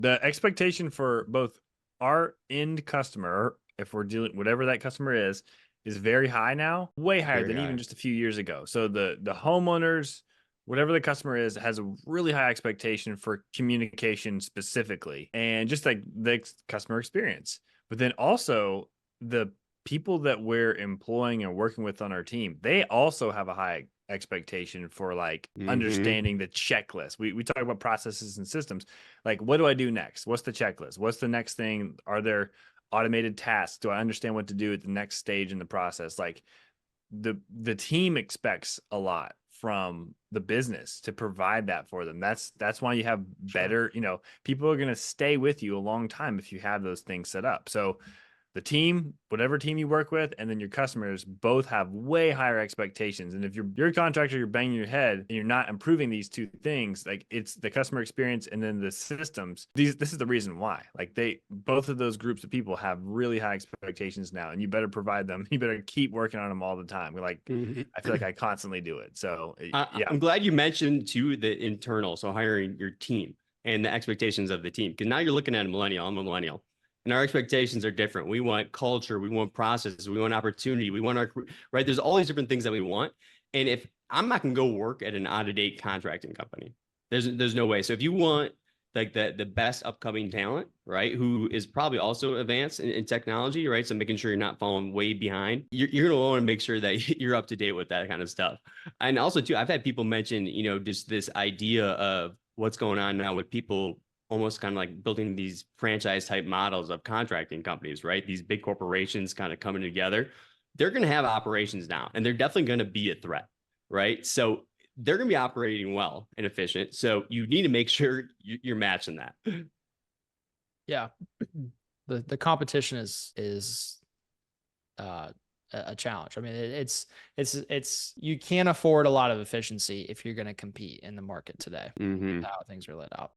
The expectation for both our end customer, if we're dealing whatever that customer is very high now, way higher Very than even high. just a few years ago. So the homeowners, whatever the customer is, has a really high expectation for communication specifically, and just like the customer experience. But then also the people that we're employing and working with on our team, they also have a high expectation for like Mm-hmm. understanding the checklist. We talk about processes and systems. Like, what do I do next? What's the checklist? What's the next thing? Are there automated tasks? Do I understand what to do at the next stage in the process? Like the team expects a lot from the business to provide that for them. That's why you have Sure. better, people are going to stay with you a long time if you have those things set up. So the team, whatever team you work with, and then your customers both have way higher expectations. And if you're a contractor, you're banging your head and you're not improving these two things, like it's the customer experience and then the systems. This is the reason why. Like both of those groups of people have really high expectations now, and you better provide them. You better keep working on them all the time. Like Mhm. I feel like I constantly do it. So yeah. I'm glad you mentioned too the internal, so hiring your team and the expectations of the team. Because now you're looking at a millennial. I'm a millennial, and our expectations are different. We want culture, we want processes, we want opportunity, we want our right. There's all these different things that we want. And if I'm not gonna go work at an out-of-date contracting company, there's no way. So if you want like the best upcoming talent, right, who is probably also advanced in technology, right? So making sure you're not falling way behind. You're gonna want to make sure that you're up to date with that kind of stuff. And also too, I've had people mention, just this idea of what's going on now with people almost kind of like building these franchise type models of contracting companies, right? These big corporations kind of coming together. They're going to have operations now, and they're definitely going to be a threat, right? So they're going to be operating well and efficient. So you need to make sure you're matching that. Yeah. The competition is uh a challenge. I mean, it's you can't afford a lot of efficiency if you're going to compete in the market today. Mm-hmm. How things are laid out.